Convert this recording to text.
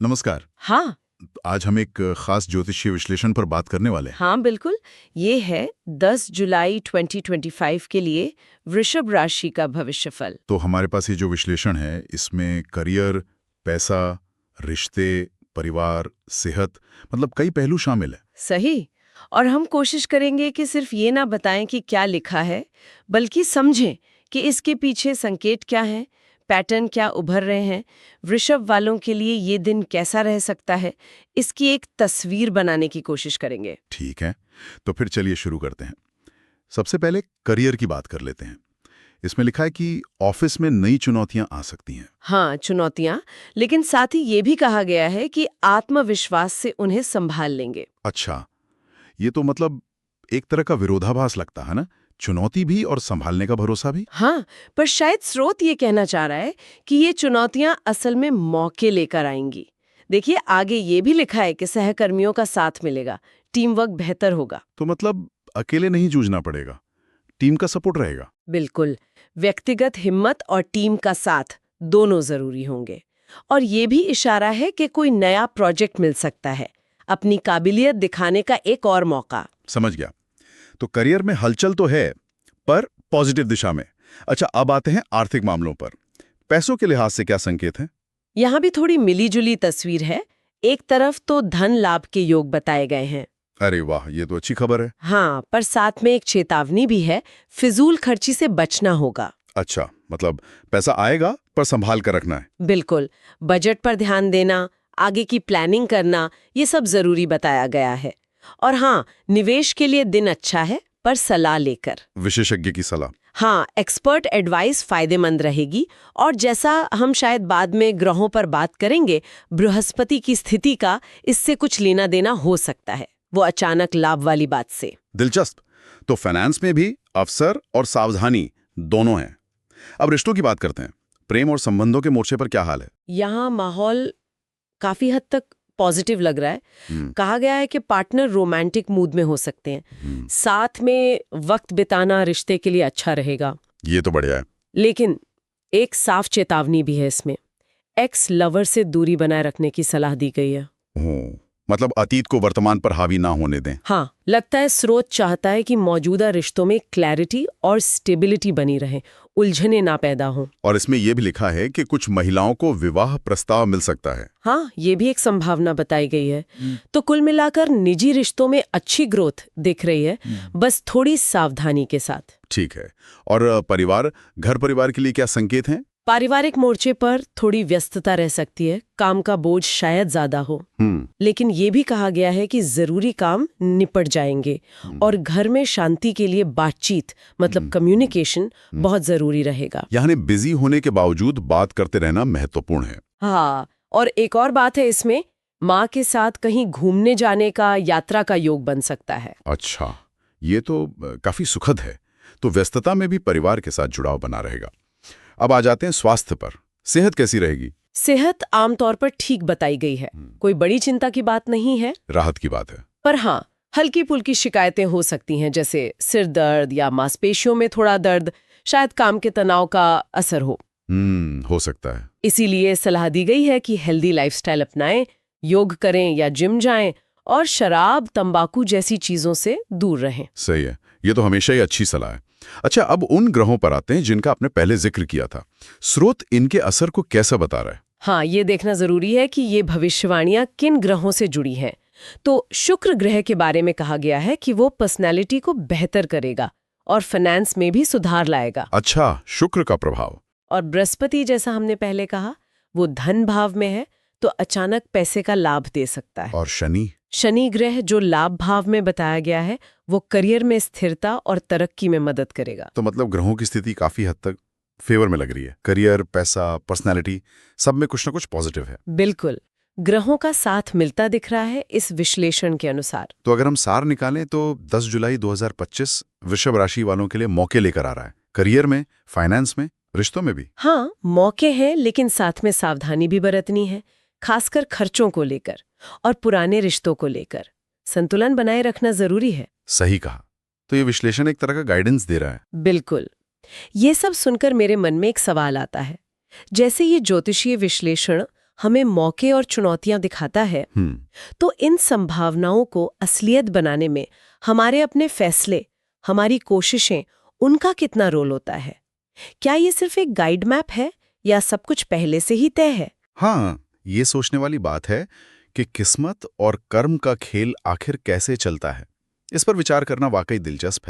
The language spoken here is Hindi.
नमस्कार। हाँ। आज हम एक खास ज्योतिषीय विश्लेषण पर बात करने वाले हैं। हाँ बिल्कुल। ये है 10 जुलाई 2025 के लिए वृषभ राशि का भविष्यफल। तो हमारे पास ये जो विश्लेषण है इसमें करियर, पैसा, रिश्ते, परिवार, सेहत, मतलब कई पहलू शामिल है। सही। और हम कोशिश करेंगे कि सिर्फ ये ना बताएं कि क्या लिखा है, बल्कि समझें कि इसके पीछे संकेत क्या है, पैटर्न क्या उभर रहे हैं, वृषभ वालों के लिए ये दिन कैसा रह सकता है, इसकी एक तस्वीर बनाने की कोशिश करेंगे। ठीक है, तो फिर चलिए शुरू करते हैं। सबसे पहले करियर की बात कर लेते हैं। इसमें लिखा है कि ऑफिस में नई चुनौतियां आ सकती हैं। हाँ, चुनौतियां, लेकिन साथ ही ये भी कहा गया है कि आत्मविश्वास से उन्हें संभाल लेंगे। अच्छा, ये तो मतलब एक तरह का विरोधाभास लगता है ना, चुनौती भी और संभालने का भरोसा भी। हाँ, पर शायद स्रोत ये कहना चाह रहा है कि ये चुनौतियां असल में मौके लेकर आएंगी। देखिए, आगे ये भी लिखा है कि सहकर्मियों का साथ मिलेगा, टीम वर्क बेहतर होगा। तो मतलब अकेले नहीं जूझना पड़ेगा, टीम का सपोर्ट रहेगा। बिल्कुल, व्यक्तिगत हिम्मत और टीम का साथ दोनों जरूरी होंगे। और ये भी इशारा है कि कोई नया प्रोजेक्ट मिल सकता है, अपनी काबिलियत दिखाने का एक और मौका। समझ गया। तो करियर में हलचल तो है, पर पॉजिटिव दिशा में। अच्छा, अब आते हैं आर्थिक मामलों पर। पैसों के लिहाज से क्या संकेत हैं? यहाँ भी थोड़ी मिलीजुली तस्वीर है। एक तरफ तो धन लाभ के योग बताए गए हैं। अरे वाह, ये तो अच्छी खबर है। हाँ, पर साथ में एक चेतावनी भी है, फिजूल खर्ची से बचना होगा। अच्छा, मतलब पैसा आएगा पर संभाल कर रखना है। बिल्कुल, बजट पर ध्यान देना, आगे की प्लानिंग करना, ये सब जरूरी बताया गया है। और हाँ, निवेश के लिए दिन अच्छा है, पर सलाह लेकर। विशेषज्ञ की सलाह। हाँ, एक्सपर्ट एडवाइस फायदेमंद रहेगी। और जैसा हम शायद बाद में ग्रहों पर बात करेंगे, बृहस्पति की स्थिति का इससे कुछ लेना देना हो सकता है, वो अचानक लाभ वाली बात से। दिलचस्प। तो फाइनेंस में भी अवसर और सावधानी दोनों हैं। अब रिश्तों की बात करते हैं। प्रेम और संबंधों के मोर्चे पर क्या हाल है? यहाँ माहौल काफी हद तक पॉजिटिव लग रहा है। कहा गया है कि पार्टनर रोमांटिक मूड में हो सकते हैं। साथ में वक्त बिताना रिश्ते के लिए अच्छा रहेगा। ये तो बढ़िया है। लेकिन एक साफ चेतावनी भी है इसमें। एक्स लवर से दूरी बनाए रखने की सलाह दी गई है। मतलब अतीत को वर्तमान पर हावी ना होने दें। हाँ, लगता है स्रोत चाहता है कि मौजूदा रिश्तों में क्लैरिटी और स्टेबिलिटी बनी रहे, उलझने ना पैदा हों। और इसमें यह भी लिखा है कि कुछ महिलाओं को विवाह प्रस्ताव मिल सकता है। हाँ, ये भी एक संभावना बताई गई है। तो कुल मिलाकर निजी रिश्तों में अच्छी ग्रोथ दिख रही है, बस थोड़ी सावधानी के साथ। ठीक है। और परिवार, घर परिवार के लिए क्या संकेत हैं? पारिवारिक मोर्चे पर थोड़ी व्यस्तता रह सकती है, काम का बोझ शायद ज्यादा हो। लेकिन ये भी कहा गया है कि जरूरी काम निपट जाएंगे। और घर में शांति के लिए बातचीत, मतलब कम्युनिकेशन, बहुत जरूरी रहेगा। यानी बिजी होने के बावजूद बात करते रहना महत्वपूर्ण है। हाँ, और एक और बात है इसमें, माँ के साथ कहीं घूमने जाने का, यात्रा का योग बन सकता है। अच्छा, ये तो काफी सुखद है। तो व्यस्तता में भी परिवार के साथ जुड़ाव बना रहेगा। अब आ जाते हैं स्वास्थ्य पर। सेहत कैसी रहेगी? सेहत आमतौर पर ठीक बताई गई है, कोई बड़ी चिंता की बात नहीं है। राहत की बात है। पर हाँ, हल्की फुल्की शिकायतें हो सकती हैं, जैसे सिर दर्द या मांसपेशियों में थोड़ा दर्द, शायद काम के तनाव का असर हो सकता है। इसीलिए सलाह दी गई है कि हेल्दी लाइफस्टाइल अपनाएं, योग करें या जिम जाएं, और शराब, तंबाकू जैसी चीजों से दूर रहें। सही है, ये तो हमेशा ही अच्छी सलाह है। अच्छा, अब उन ग्रहों पर आते हैं जिनका आपने पहले जिक्र किया था। स्रोत इनके असर को कैसा बता रहा है? हाँ, ये देखना जरूरी है कि ये भविष्यवाणियां किन ग्रहों से जुड़ी हैं। तो शुक्र ग्रह के बारे में कहा गया है कि वो पर्सनैलिटी को बेहतर करेगा और फाइनेंस में भी सुधार लाएगा। अच्छा, शुक्र का प्रभाव। और बृहस्पति, जैसा हमने पहले कहा, वो धन भाव में है, तो अचानक पैसे का लाभ दे सकता है। और शनि ग्रह, जो लाभ भाव में बताया गया है, वो करियर में स्थिरता और तरक्की में मदद करेगा। तो मतलब ग्रहों की स्थिति काफी हद तक फेवर में लग रही है। करियर, पैसा, पर्सनैलिटी, सब में कुछ ना कुछ पॉजिटिव है। बिल्कुल, ग्रहों का साथ मिलता दिख रहा है इस विश्लेषण के अनुसार। तो अगर हम सार निकालें तो 10 जुलाई 2025 वृषभ राशि वालों के लिए मौके लेकर आ रहा है। करियर में, फाइनेंस में, रिश्तों में भी। हाँ, मौके हैं, लेकिन साथ में सावधानी भी बरतनी है, खासकर खर्चों को लेकर और पुराने रिश्तों को लेकर संतुलन बनाए रखना जरूरी है। सही कहा। तो ये विश्लेषण एक तरह का गाइडेंस दे रहा है। बिल्कुल। ये सब सुनकर मेरे मन में एक सवाल आता है। जैसे ये ज्योतिषीय विश्लेषण हमें मौके और चुनौतियां दिखाता है, तो इन संभावनाओं को असलियत बनाने में हमारे अपने फैसले, हमारी कोशिशें, उनका कितना रोल होता है? क्या ये सिर्फ एक गाइड मैप है या सब कुछ पहले से ही तय है? हाँ, ये सोचने वाली बात है कि किस्मत और कर्म का खेल आखिर कैसे चलता है। इस पर विचार करना वाकई दिलचस्प है।